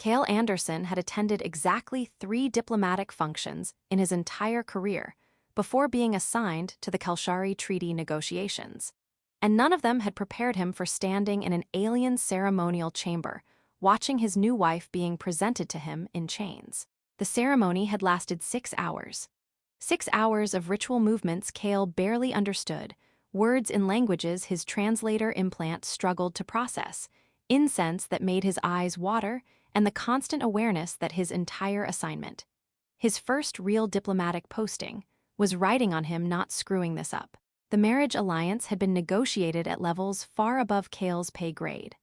Kael Anderson had attended exactly 3 diplomatic functions in his entire career before being assigned to the Kel'shari treaty negotiations. And none of them had prepared him for standing in an alien ceremonial chamber, watching his new wife being presented to him in chains. The ceremony had lasted 6 hours. 6 hours of ritual movements Kael barely understood, words in languages his translator implant struggled to process, incense that made his eyes water, and the constant awareness that his entire assignment, his first real diplomatic posting, was riding on him not screwing this up. The marriage alliance had been negotiated at levels far above Kael's pay grade.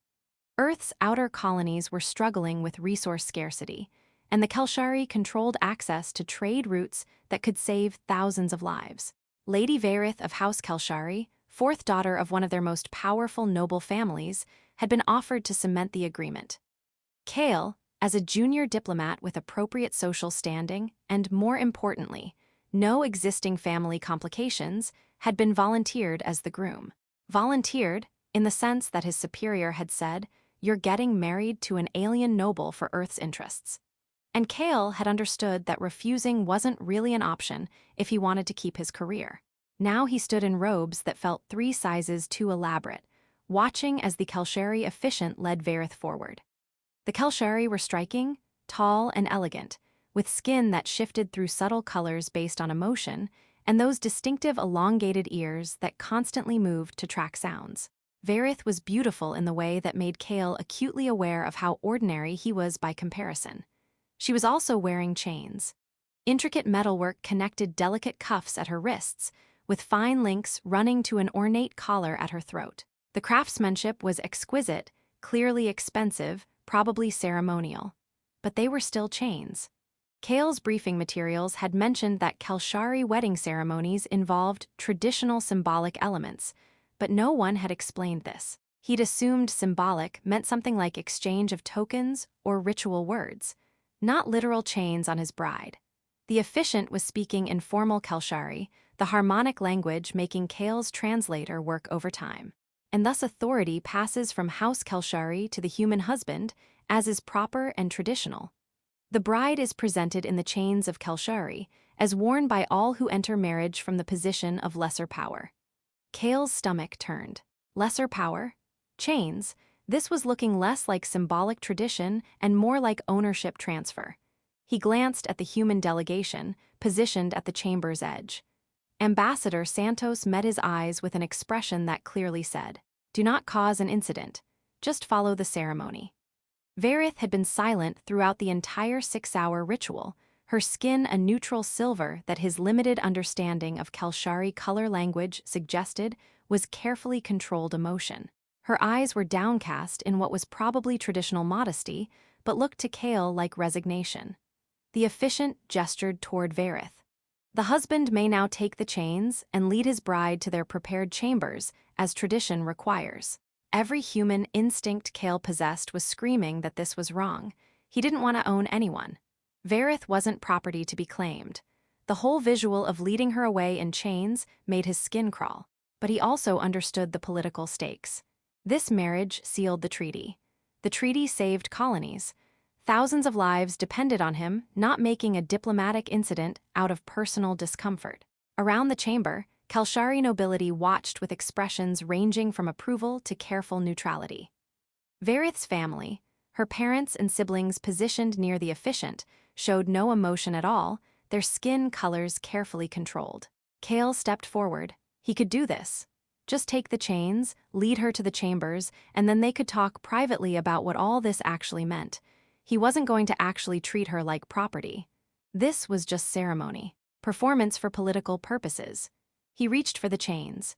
Earth's outer colonies were struggling with resource scarcity, and the Kel'shari controlled access to trade routes that could save thousands of lives. Lady Veyrith of House Kel'shari, fourth daughter of one of their most powerful noble families, had been offered to cement the agreement. Kael, as a junior diplomat with appropriate social standing and, more importantly, no existing family complications, had been volunteered as the groom. Volunteered, in the sense that his superior had said, "You're getting married to an alien noble for Earth's interests." And Kael had understood that refusing wasn't really an option if he wanted to keep his career. Now he stood in robes that felt 3 sizes too elaborate, watching as the Kel'shari officiant led Veyrith forward. The Kel'shari were striking, tall, and elegant, with skin that shifted through subtle colors based on emotion, and those distinctive elongated ears that constantly moved to track sounds. Veyrith was beautiful in the way that made Kael acutely aware of how ordinary he was by comparison. She was also wearing chains. Intricate metalwork connected delicate cuffs at her wrists, with fine links running to an ornate collar at her throat. The craftsmanship was exquisite, clearly expensive, probably ceremonial. But they were still chains. Kael's briefing materials had mentioned that Kel'shari wedding ceremonies involved traditional symbolic elements, but no one had explained this. He'd assumed symbolic meant something like exchange of tokens or ritual words, not literal chains on his bride. The officiant was speaking informal Kel'shari, the harmonic language making Kael's translator work overtime. And thus authority passes from House Kel'shari to the human husband, as is proper and traditional. The bride is presented in the chains of Kel'shari, as worn by all who enter marriage from the position of lesser power. Kael's stomach turned. Lesser power? Chains? This was looking less like symbolic tradition and more like ownership transfer. He glanced at the human delegation, positioned at the chamber's edge. Ambassador Santos met his eyes with an expression that clearly said, "Do not cause an incident. Just follow the ceremony." Veyrith had been silent throughout the entire 6-hour ritual, her skin a neutral silver that his limited understanding of Kel'shari color language suggested was carefully controlled emotion. Her eyes were downcast in what was probably traditional modesty, but looked to Kael like resignation. The officiant gestured toward Veyrith. "The husband may now take the chains and lead his bride to their prepared chambers, as tradition requires." Every human instinct Kael possessed was screaming that this was wrong. He didn't want to own anyone. Veyrith wasn't property to be claimed. The whole visual of leading her away in chains made his skin crawl. But he also understood the political stakes. This marriage sealed the treaty. The treaty saved colonies. Thousands of lives depended on him not making a diplomatic incident out of personal discomfort. Around the chamber, Kel'shari nobility watched with expressions ranging from approval to careful neutrality. Veyrith's family, her parents and siblings positioned near the officiant, showed no emotion at all, their skin colors carefully controlled. Kael stepped forward. He could do this. Just take the chains, lead her to the chambers, and then they could talk privately about what all this actually meant. He wasn't going to actually treat her like property. This was just ceremony, performance for political purposes. He reached for the chains.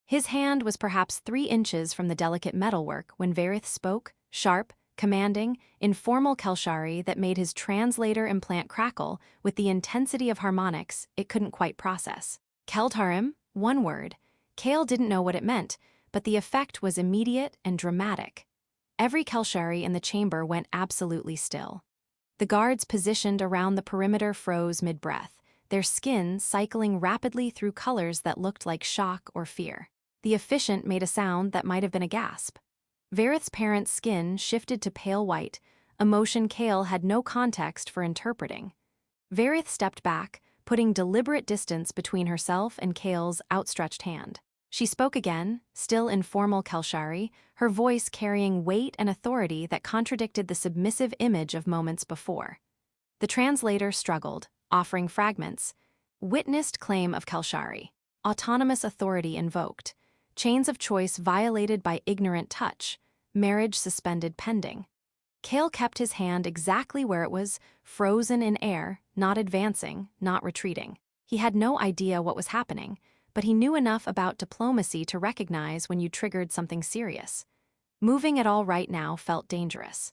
His hand was perhaps 3 inches from the delicate metalwork when Veyrith spoke, sharp, commanding, informal Kel'shari that made his translator implant crackle with the intensity of harmonics it couldn't quite process. Keltarim, one word. Kael didn't know what it meant, but the effect was immediate and dramatic. Every Kel'shari in the chamber went absolutely still. The guards positioned around the perimeter froze mid-breath, their skin cycling rapidly through colors that looked like shock or fear. The officiant made a sound that might have been a gasp. Veyrith's parents' skin shifted to pale white, emotion Kael had no context for interpreting. Veyrith stepped back, putting deliberate distance between herself and Kael's outstretched hand. She spoke again, still in formal Kel'shari, her voice carrying weight and authority that contradicted the submissive image of moments before. The translator struggled, offering fragments. Witnessed claim of Kel'shari. Autonomous authority invoked. Chains of choice violated by ignorant touch. Marriage suspended pending. Kael kept his hand exactly where it was, frozen in air, not advancing, not retreating. He had no idea what was happening, but he knew enough about diplomacy to recognize when you triggered something serious. Moving at all right now felt dangerous.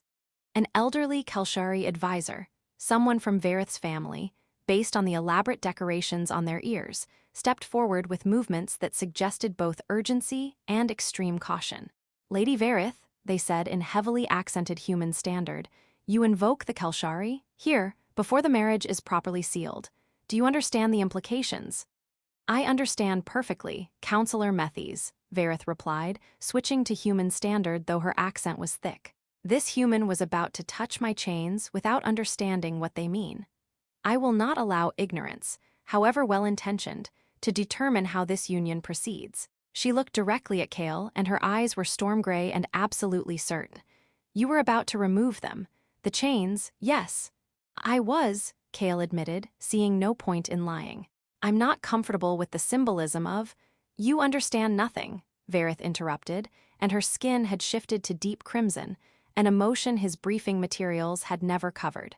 An elderly Kel'shari advisor, someone from Veyrith's family, based on the elaborate decorations on their ears, stepped forward with movements that suggested both urgency and extreme caution. Lady Veyrith, they said in heavily accented human standard, you invoke the Kel'shari? Here, before the marriage is properly sealed. Do you understand the implications? I understand perfectly, Counselor Methes, Veyrith replied, switching to human standard though her accent was thick. This human was about to touch my chains without understanding what they mean. I will not allow ignorance, however well-intentioned, to determine how this union proceeds. She looked directly at Kael, and her eyes were storm gray and absolutely certain. You were about to remove them. The chains, yes. I was, Kael admitted, seeing no point in lying. I'm not comfortable with the symbolism of. You understand nothing, Veyrith interrupted, and her skin had shifted to deep crimson, an emotion his briefing materials had never covered.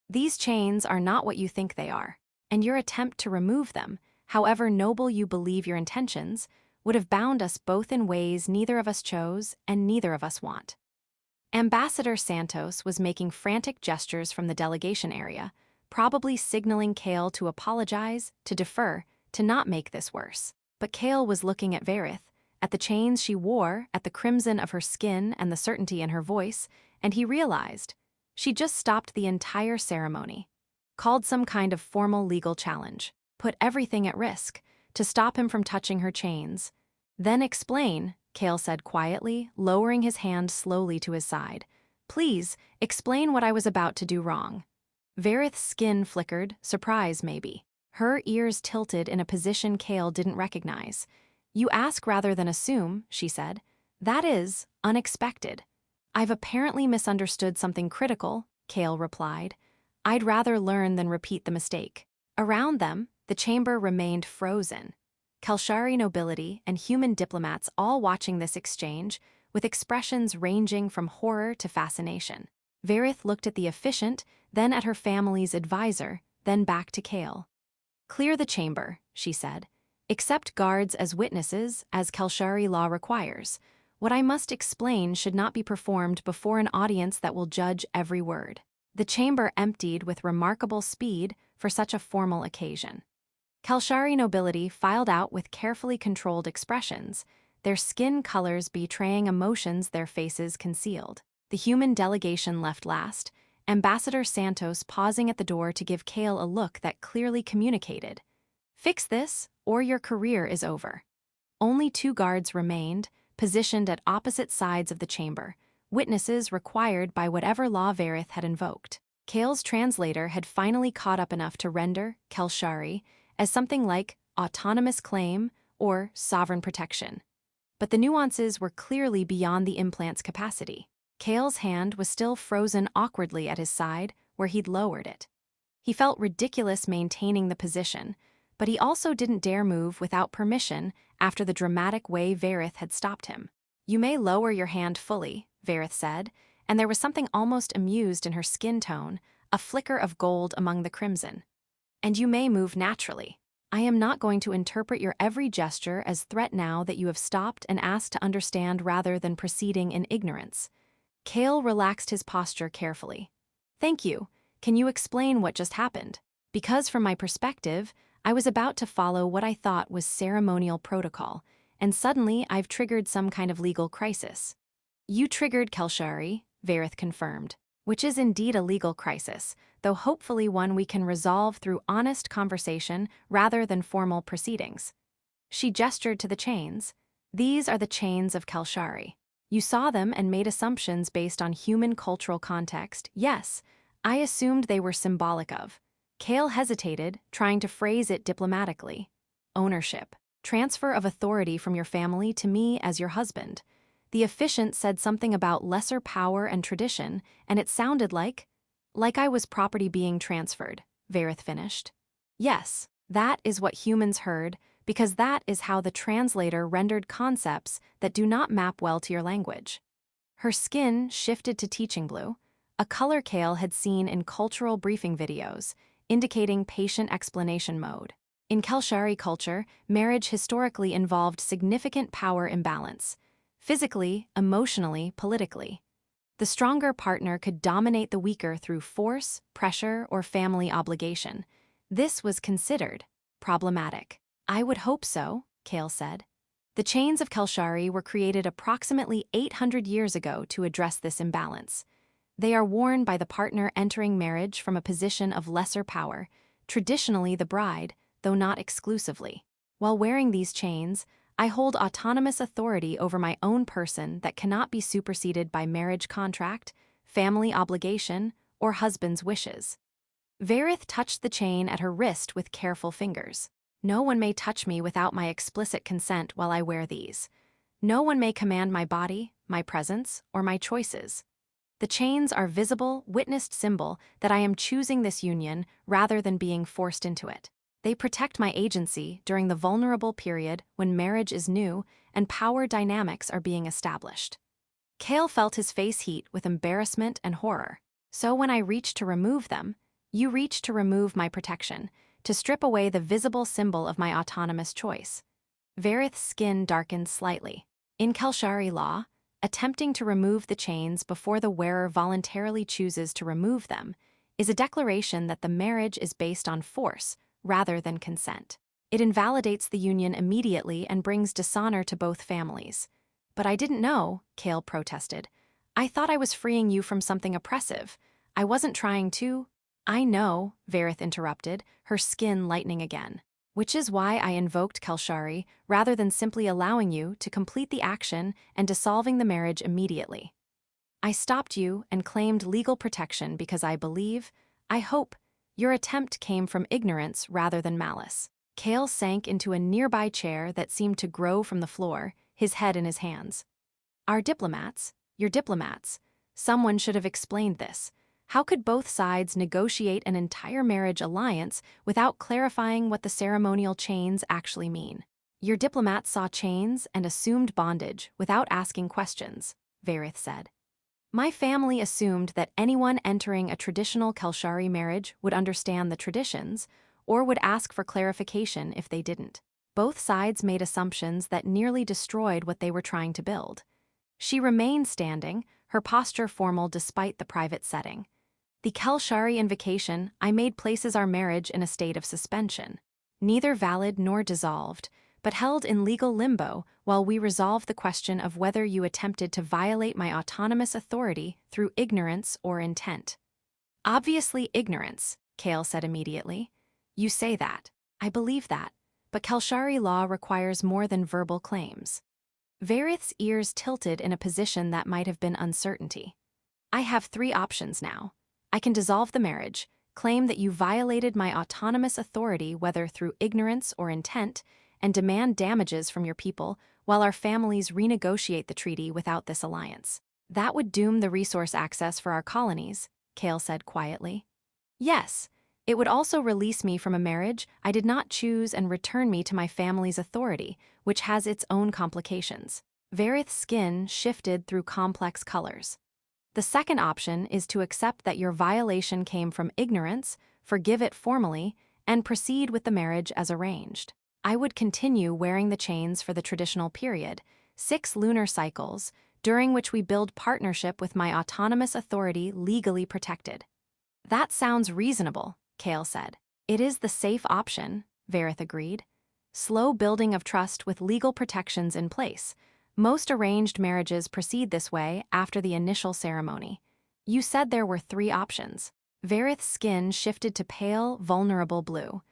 These chains are not what you think they are, and your attempt to remove them, however noble you believe your intentions, would have bound us both in ways neither of us chose and neither of us want. Ambassador Santos was making frantic gestures from the delegation area, probably signaling Kael to apologize, to defer, to not make this worse. But Kael was looking at Veyrith, at the chains she wore, at the crimson of her skin and the certainty in her voice, and he realized she just stopped the entire ceremony, called some kind of formal legal challenge, put everything at risk, to stop him from touching her chains. Then explain, Kael said quietly, lowering his hand slowly to his side. Please, explain what I was about to do wrong. Veyrith's skin flickered, surprise maybe. Her ears tilted in a position Kael didn't recognize. You ask rather than assume, she said. That is unexpected. I've apparently misunderstood something critical, Kael replied. I'd rather learn than repeat the mistake. Around them, the chamber remained frozen. Kel'shari nobility and human diplomats all watching this exchange, with expressions ranging from horror to fascination. Veyrith looked at the officiant, then at her family's advisor, then back to Kael. Clear the chamber, she said. Accept guards as witnesses, as Kel'shari law requires. What I must explain should not be performed before an audience that will judge every word. The chamber emptied with remarkable speed for such a formal occasion. Kel'shari nobility filed out with carefully controlled expressions, their skin colors betraying emotions their faces concealed. The human delegation left last, Ambassador Santos pausing at the door to give Kael a look that clearly communicated. Fix this, or your career is over. Only 2 guards remained, positioned at opposite sides of the chamber, witnesses required by whatever law Veyrith had invoked. Kael's translator had finally caught up enough to render Kel'shari as something like autonomous claim or sovereign protection. But the nuances were clearly beyond the implant's capacity. Kael's hand was still frozen awkwardly at his side, where he'd lowered it. He felt ridiculous maintaining the position, but he also didn't dare move without permission after the dramatic way Veyrith had stopped him. You may lower your hand fully, Veyrith said, and there was something almost amused in her skin tone, a flicker of gold among the crimson. And you may move naturally. I am not going to interpret your every gesture as threat now that you have stopped and asked to understand rather than proceeding in ignorance. Kael relaxed his posture carefully. Thank you. Can you explain what just happened? Because from my perspective, I was about to follow what I thought was ceremonial protocol, and suddenly I've triggered some kind of legal crisis. You triggered Kel'shari, Veyrith confirmed, which is indeed a legal crisis, though hopefully one we can resolve through honest conversation rather than formal proceedings. She gestured to the chains. These are the chains of Kel'shari. You saw them and made assumptions based on human cultural context. Yes, I assumed they were symbolic of. Kael hesitated, trying to phrase it diplomatically. Ownership. Transfer of authority from your family to me as your husband. The officiant said something about lesser power and tradition, and it sounded like I was property being transferred, Veyrith finished. Yes, that is what humans heard, because that is how the translator rendered concepts that do not map well to your language. Her skin shifted to teaching blue, a color Kael had seen in cultural briefing videos, indicating patient explanation mode. In Kel'shari culture, marriage historically involved significant power imbalance, physically, emotionally, politically. The stronger partner could dominate the weaker through force, pressure, or family obligation. This was considered problematic. I would hope so, Kael said. The chains of Kel'shari were created approximately 800 years ago to address this imbalance. They are worn by the partner entering marriage from a position of lesser power, traditionally the bride, though not exclusively. While wearing these chains, I hold autonomous authority over my own person that cannot be superseded by marriage contract, family obligation, or husband's wishes. Veyrith touched the chain at her wrist with careful fingers. No one may touch me without my explicit consent while I wear these. No one may command my body, my presence, or my choices. The chains are visible, witnessed symbol that I am choosing this union rather than being forced into it. They protect my agency during the vulnerable period when marriage is new and power dynamics are being established. Kael felt his face heat with embarrassment and horror. So when I reached to remove them, you reached to remove my protection, to strip away the visible symbol of my autonomous choice. Veyrith's skin darkened slightly. In Kel'shari law, attempting to remove the chains before the wearer voluntarily chooses to remove them is a declaration that the marriage is based on force rather than consent. It invalidates the union immediately and brings dishonor to both families. But I didn't know, Kael protested. I thought I was freeing you from something oppressive. I wasn't trying to. I know, Veyrith interrupted, her skin lightening again. Which is why I invoked Kel'shari rather than simply allowing you to complete the action and dissolving the marriage immediately. I stopped you and claimed legal protection because I believe, I hope, your attempt came from ignorance rather than malice. Kael sank into a nearby chair that seemed to grow from the floor, his head in his hands. Our diplomats, your diplomats, someone should have explained this. How could both sides negotiate an entire marriage alliance without clarifying what the ceremonial chains actually mean? Your diplomats saw chains and assumed bondage without asking questions, Veyrith said. My family assumed that anyone entering a traditional Kel'shari marriage would understand the traditions, or would ask for clarification if they didn't. Both sides made assumptions that nearly destroyed what they were trying to build. She remained standing, her posture formal despite the private setting. The Kel'shari invocation I made places our marriage in a state of suspension, neither valid nor dissolved, but held in legal limbo while we resolved the question of whether you attempted to violate my autonomous authority through ignorance or intent. Obviously ignorance, Kael said immediately. You say that. I believe that. But Kel'shari law requires more than verbal claims. Veyrith's ears tilted in a position that might have been uncertainty. I have 3 options now. I can dissolve the marriage, claim that you violated my autonomous authority whether through ignorance or intent, and demand damages from your people while our families renegotiate the treaty without this alliance. That would doom the resource access for our colonies, Kael said quietly. Yes, it would also release me from a marriage I did not choose and return me to my family's authority, which has its own complications. Veyrith's skin shifted through complex colors. The second option is to accept that your violation came from ignorance, forgive it formally, and proceed with the marriage as arranged. I would continue wearing the chains for the traditional period, 6 lunar cycles, during which we build partnership with my autonomous authority legally protected. That sounds reasonable, Kael said. It is the safe option, Veyrith agreed. Slow building of trust with legal protections in place. Most arranged marriages proceed this way after the initial ceremony. You said there were 3 options. Veyrith's skin shifted to pale, vulnerable blue.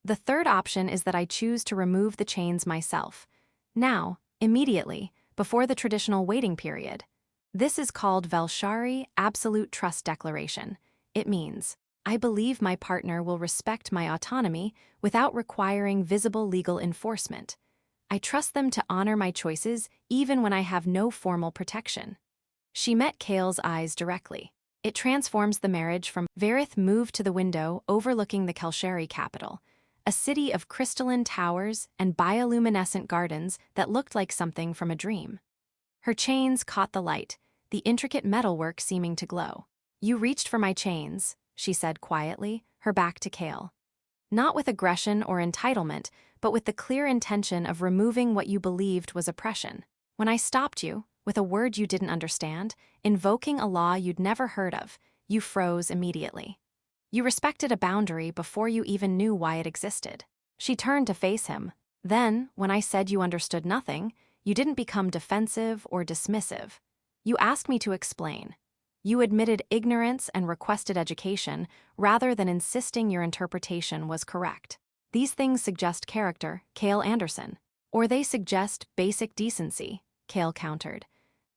The third option is that I choose to remove the chains myself. Now, immediately, before the traditional waiting period. This is called Vel'shari Absolute Trust Declaration. It means, I believe my partner will respect my autonomy without requiring visible legal enforcement. I trust them to honor my choices even when I have no formal protection. She met Kael's eyes directly. It transforms the marriage from Veyrith moved to the window overlooking the Kel'shari capital, a city of crystalline towers and bioluminescent gardens that looked like something from a dream. Her chains caught the light, the intricate metalwork seeming to glow. You reached for my chains, she said quietly, her back to Kael. Not with aggression or entitlement, but with the clear intention of removing what you believed was oppression. When I stopped you, with a word you didn't understand, invoking a law you'd never heard of, you froze immediately. You respected a boundary before you even knew why it existed. She turned to face him. Then, when I said you understood nothing, you didn't become defensive or dismissive. You asked me to explain. You admitted ignorance and requested education, rather than insisting your interpretation was correct. These things suggest character, Kael Anderson. Or they suggest basic decency, Kael countered.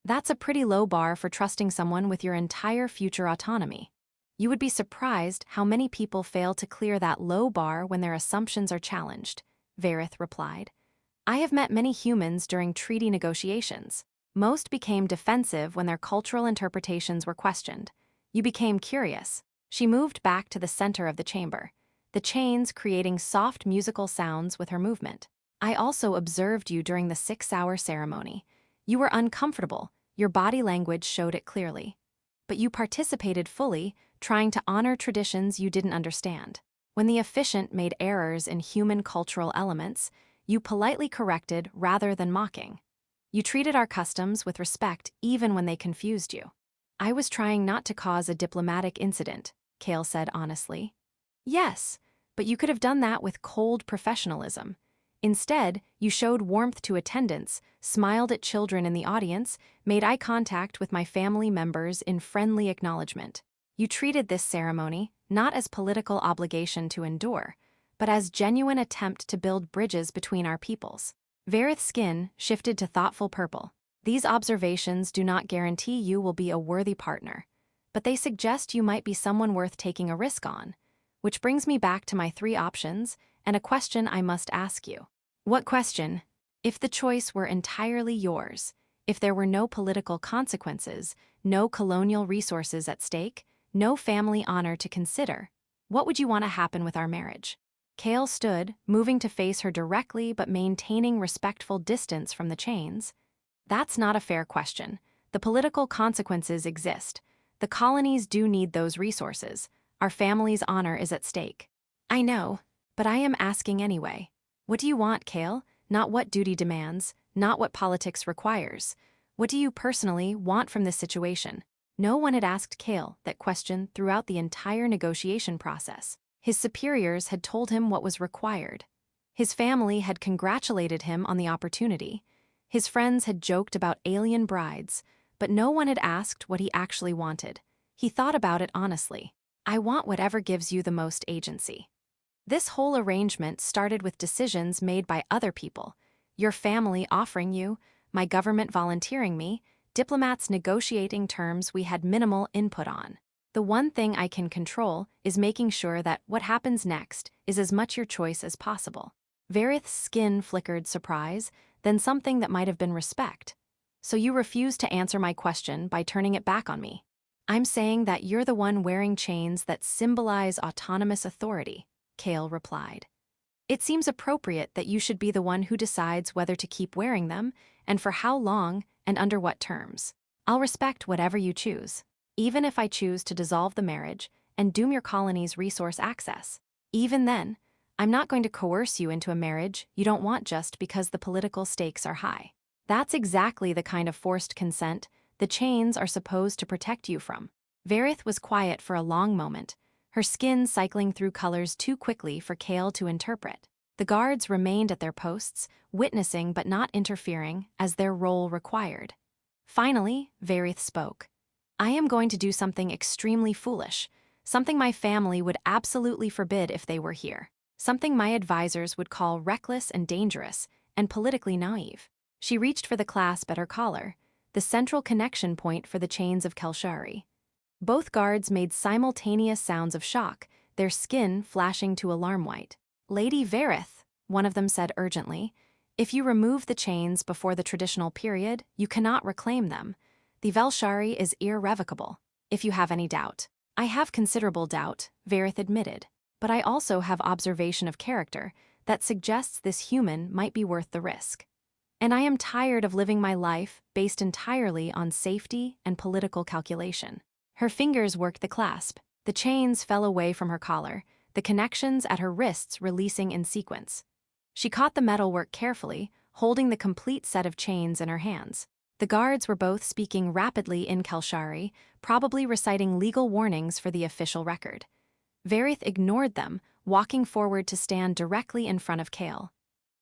That's a pretty low bar for trusting someone with your entire future autonomy. You would be surprised how many people fail to clear that low bar when their assumptions are challenged, Veyrith replied. I have met many humans during treaty negotiations. Most became defensive when their cultural interpretations were questioned. You became curious. She moved back to the center of the chamber, the chains creating soft musical sounds with her movement. I also observed you during the 6-hour ceremony. You were uncomfortable, your body language showed it clearly. But you participated fully, trying to honor traditions you didn't understand. When the officiant made errors in human cultural elements, you politely corrected rather than mocking. You treated our customs with respect even when they confused you. I was trying not to cause a diplomatic incident, Kael said honestly. Yes, but you could have done that with cold professionalism. Instead, you showed warmth to attendants, smiled at children in the audience, made eye contact with my family members in friendly acknowledgement. You treated this ceremony not as political obligation to endure, but as genuine attempt to build bridges between our peoples. Veyrith's skin shifted to thoughtful purple. These observations do not guarantee you will be a worthy partner, but they suggest you might be someone worth taking a risk on. Which brings me back to my 3 options and a question I must ask you. What question? If the choice were entirely yours, if there were no political consequences, no colonial resources at stake, no family honor to consider, what would you want to happen with our marriage? Kael stood, moving to face her directly but maintaining respectful distance from the chains. That's not a fair question. The political consequences exist. The colonies do need those resources. Our family's honor is at stake. I know, but I am asking anyway. What do you want, Kael? Not what duty demands, not what politics requires. What do you personally want from this situation? No one had asked Kael that question throughout the entire negotiation process. His superiors had told him what was required. His family had congratulated him on the opportunity. His friends had joked about alien brides, but no one had asked what he actually wanted. He thought about it honestly. I want whatever gives you the most agency. This whole arrangement started with decisions made by other people. Your family offering you, my government volunteering me, diplomats negotiating terms we had minimal input on. The one thing I can control is making sure that what happens next is as much your choice as possible. Veyrith's skin flickered surprise, then something that might have been respect. So you refuse to answer my question by turning it back on me. I'm saying that you're the one wearing chains that symbolize autonomous authority, Kael replied. It seems appropriate that you should be the one who decides whether to keep wearing them, and for how long and under what terms. I'll respect whatever you choose, even if I choose to dissolve the marriage and doom your colony's resource access. Even then, I'm not going to coerce you into a marriage you don't want just because the political stakes are high. That's exactly the kind of forced consent the chains are supposed to protect you from. Veyrith was quiet for a long moment, her skin cycling through colors too quickly for Kael to interpret. The guards remained at their posts, witnessing but not interfering, as their role required. Finally, Veyrith spoke. I am going to do something extremely foolish, something my family would absolutely forbid if they were here, something my advisors would call reckless and dangerous, and politically naive. She reached for the clasp at her collar, the central connection point for the chains of Kel'shari. Both guards made simultaneous sounds of shock, their skin flashing to alarm white. "Lady Veyrith," one of them said urgently, "if you remove the chains before the traditional period, you cannot reclaim them. The Vel'shari is irrevocable. If you have any doubt." "I have considerable doubt," Veyrith admitted, "but I also have observation of character that suggests this human might be worth the risk. And I am tired of living my life based entirely on safety and political calculation." Her fingers worked the clasp. The chains fell away from her collar, the connections at her wrists releasing in sequence. She caught the metalwork carefully, holding the complete set of chains in her hands. The guards were both speaking rapidly in Kel'shari, probably reciting legal warnings for the official record. Veyrith ignored them, walking forward to stand directly in front of Kael.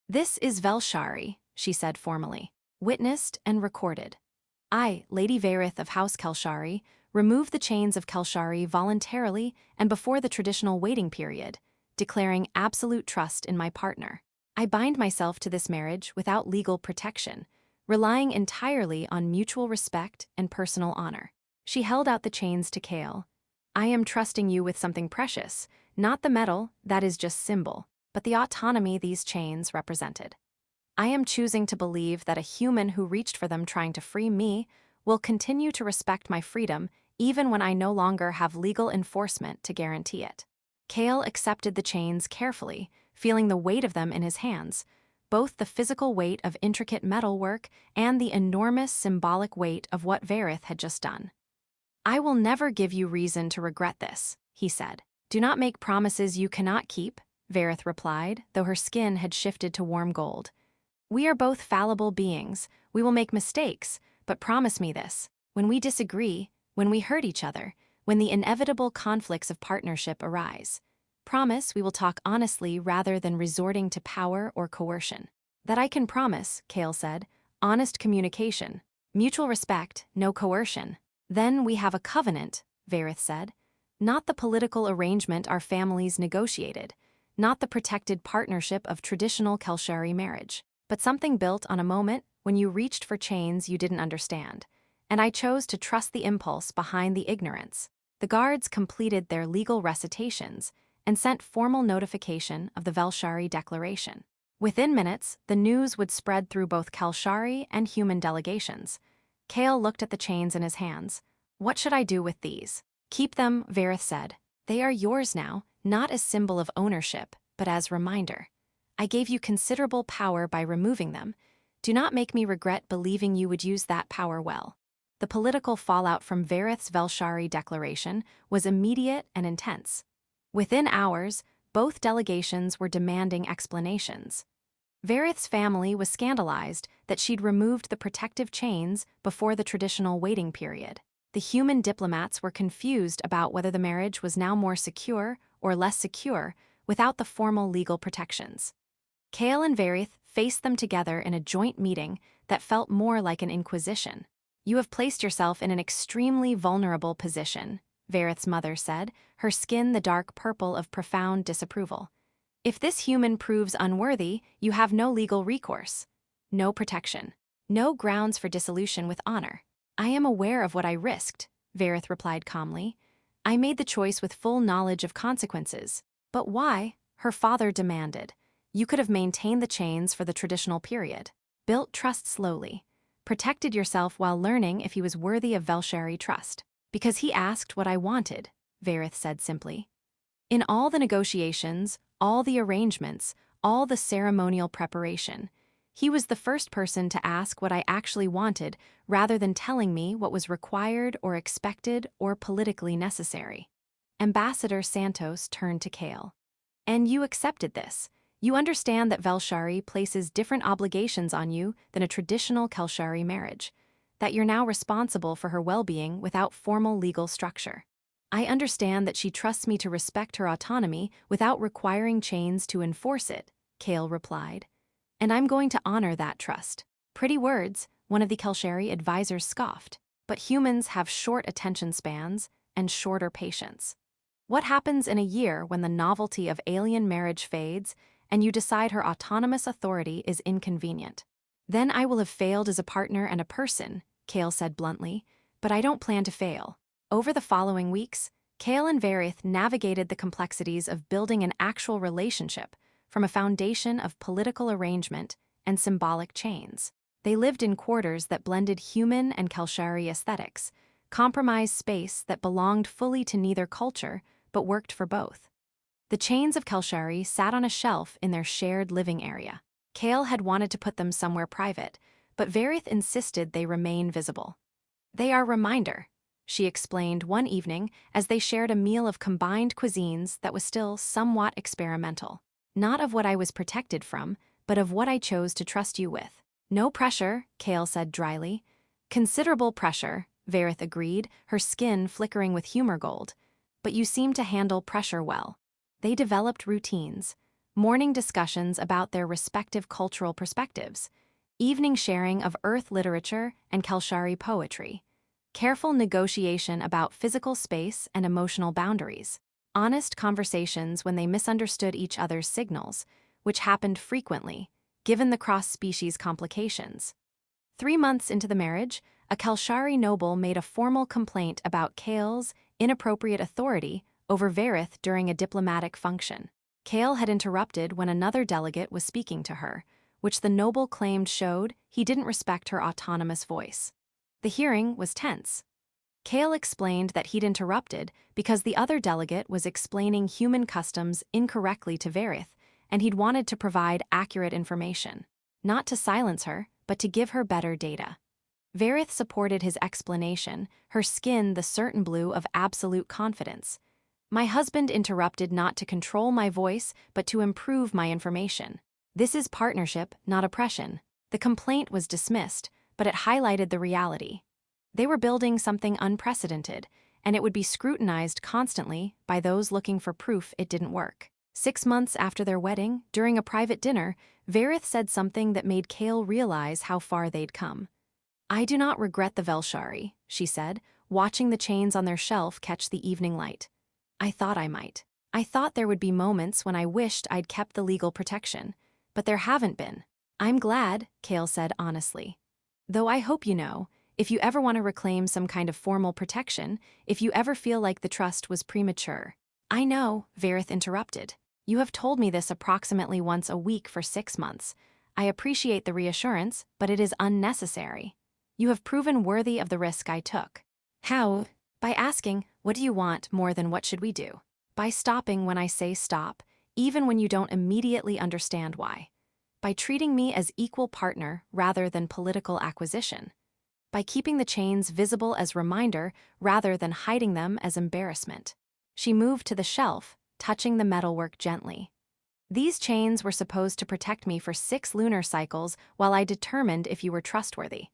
"This is Vel'shari," she said formally. "Witnessed and recorded. I, Lady Veyrith of House Kel'shari, remove the chains of Kel'shari voluntarily and before the traditional waiting period, declaring absolute trust in my partner. I bind myself to this marriage without legal protection, relying entirely on mutual respect and personal honor." She held out the chains to Kael. "I am trusting you with something precious, not the metal, that is just symbol, but the autonomy these chains represented. I am choosing to believe that a human who reached for them trying to free me will continue to respect my freedom even when I no longer have legal enforcement to guarantee it." Kael accepted the chains carefully, feeling the weight of them in his hands, both the physical weight of intricate metalwork and the enormous symbolic weight of what Veyrith had just done. "I will never give you reason to regret this," he said. "Do not make promises you cannot keep," Veyrith replied, though her skin had shifted to warm gold. "We are both fallible beings. We will make mistakes, but promise me this. When we disagree, when we hurt each other, when the inevitable conflicts of partnership arise, promise we will talk honestly rather than resorting to power or coercion." "That I can promise," Kael said. "Honest communication. Mutual respect, no coercion." "Then we have a covenant," Veyrith said. "Not the political arrangement our families negotiated, not the protected partnership of traditional Kel'shari marriage, but something built on a moment when you reached for chains you didn't understand, and I chose to trust the impulse behind the ignorance." The guards completed their legal recitations and sent formal notification of the Vel'shari declaration. Within minutes, the news would spread through both Kel'shari and human delegations. Kael looked at the chains in his hands. "What should I do with these?" "Keep them," Veyrith said. "They are yours now, not as symbol of ownership, but as reminder. I gave you considerable power by removing them. Do not make me regret believing you would use that power well." The political fallout from Veyrith's Vel'shari declaration was immediate and intense. Within hours, both delegations were demanding explanations. Veyrith's family was scandalized that she'd removed the protective chains before the traditional waiting period. The human diplomats were confused about whether the marriage was now more secure or less secure without the formal legal protections. Kael and Veyrith faced them together in a joint meeting that felt more like an inquisition. "You have placed yourself in an extremely vulnerable position," Veyrith's mother said, her skin the dark purple of profound disapproval. "If this human proves unworthy, you have no legal recourse, no protection, no grounds for dissolution with honor." "I am aware of what I risked," Veyrith replied calmly. "I made the choice with full knowledge of consequences." "But why?" her father demanded. "You could have maintained the chains for the traditional period, built trust slowly, protected yourself while learning if he was worthy of Vel'shari trust." "Because he asked what I wanted," Veyrith said simply. "In all the negotiations, all the arrangements, all the ceremonial preparation, he was the first person to ask what I actually wanted rather than telling me what was required or expected or politically necessary." Ambassador Santos turned to Kael. "And you accepted this. You understand that Vel'shari places different obligations on you than a traditional Kel'shari marriage, that you're now responsible for her well-being without formal legal structure." "I understand that she trusts me to respect her autonomy without requiring chains to enforce it," Kael replied. "And I'm going to honor that trust." "Pretty words," one of the Kel'shari advisors scoffed. "But humans have short attention spans and shorter patience. What happens in a year when the novelty of alien marriage fades and you decide her autonomous authority is inconvenient?" Then I will have failed as a partner and a person, Kael said bluntly, but I don't plan to fail. Over the following weeks, Kael and Veyrith navigated the complexities of building an actual relationship from a foundation of political arrangement and symbolic chains. They lived in quarters that blended human and Kel'shari aesthetics, compromised space that belonged fully to neither culture but worked for both. The chains of Kel'shari sat on a shelf in their shared living area. Kael had wanted to put them somewhere private, but Veyrith insisted they remain visible. "They are a reminder," she explained one evening as they shared a meal of combined cuisines that was still somewhat experimental. "Not of what I was protected from, but of what I chose to trust you with." "No pressure," Kael said dryly. "Considerable pressure," Veyrith agreed, her skin flickering with humor gold. "But you seem to handle pressure well." They developed routines, morning discussions about their respective cultural perspectives, evening sharing of Earth literature and Kel'shari poetry, careful negotiation about physical space and emotional boundaries, honest conversations when they misunderstood each other's signals, which happened frequently, given the cross-species complications. 3 months into the marriage, a Kel'shari noble made a formal complaint about Kael's inappropriate authority over Veyrith during a diplomatic function. Kael had interrupted when another delegate was speaking to her, which the noble claimed showed he didn't respect her autonomous voice. The hearing was tense. Kael explained that he'd interrupted because the other delegate was explaining human customs incorrectly to Veyrith, and he'd wanted to provide accurate information. Not to silence her, but to give her better data. Veyrith supported his explanation, her skin the certain blue of absolute confidence. "My husband interrupted not to control my voice, but to improve my information. This is partnership, not oppression." The complaint was dismissed, but it highlighted the reality. They were building something unprecedented, and it would be scrutinized constantly by those looking for proof it didn't work. 6 months after their wedding, during a private dinner, Veyrith said something that made Kael realize how far they'd come. "I do not regret the Vel'shari," she said, watching the chains on their shelf catch the evening light. "I thought I might. I thought there would be moments when I wished I'd kept the legal protection, but there haven't been." "I'm glad," Kael said honestly. "Though I hope you know, if you ever want to reclaim some kind of formal protection, if you ever feel like the trust was premature." "I know," Veyrith interrupted. "You have told me this approximately once a week for 6 months. I appreciate the reassurance, but it is unnecessary. You have proven worthy of the risk I took." "How?" "By asking, what do you want more than what should we do? By stopping when I say stop, even when you don't immediately understand why. By treating me as equal partner rather than political acquisition. By keeping the chains visible as reminder rather than hiding them as embarrassment." She moved to the shelf, touching the metalwork gently. "These chains were supposed to protect me for 6 lunar cycles while I determined if you were trustworthy.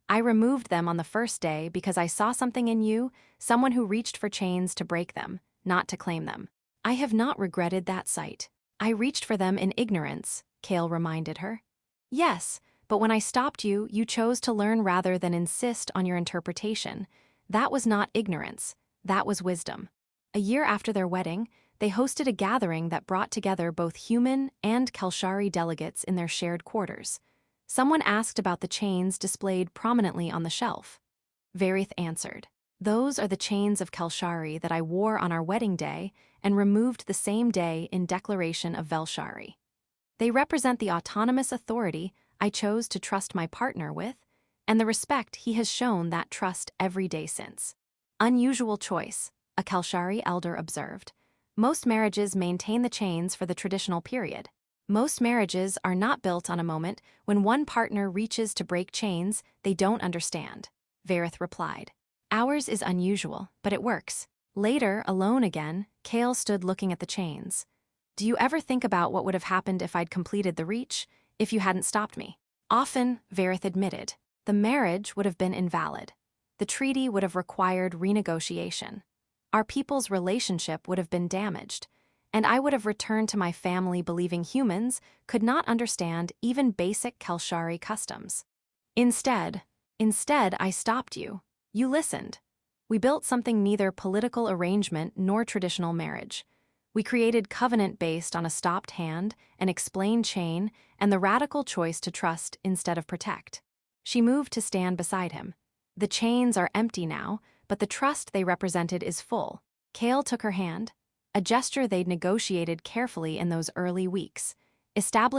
I removed them on the first day because I saw something in you, someone who reached for chains to break them, not to claim them. I have not regretted that sight." "I reached for them in ignorance," Kael reminded her. "Yes, but when I stopped you, you chose to learn rather than insist on your interpretation. That was not ignorance, that was wisdom." A year after their wedding, they hosted a gathering that brought together both human and Kel'shari delegates in their shared quarters. Someone asked about the chains displayed prominently on the shelf. Veyrith answered, "Those are the chains of Kel'shari that I wore on our wedding day and removed the same day in declaration of Vel'shari. They represent the autonomous authority I chose to trust my partner with, and the respect he has shown that trust every day since." "Unusual choice," a Kel'shari elder observed. "Most marriages maintain the chains for the traditional period. Most marriages are not built on a moment when one partner reaches to break chains they don't understand," Veyrith replied. "Ours is unusual, but it works." Later, alone again, Kael stood looking at the chains. "Do you ever think about what would have happened if I'd completed the reach, if you hadn't stopped me?" "Often," Veyrith admitted. "The marriage would have been invalid. The treaty would have required renegotiation. Our people's relationship would have been damaged, and I would have returned to my family believing humans could not understand even basic Kel'shari customs. Instead, I stopped you. You listened. We built something neither political arrangement nor traditional marriage. We created covenant based on a stopped hand, an explained chain, and the radical choice to trust instead of protect. She moved to stand beside him. The chains are empty now, but the trust they represented is full. Kael took her hand, a gesture they'd negotiated carefully in those early weeks, establishing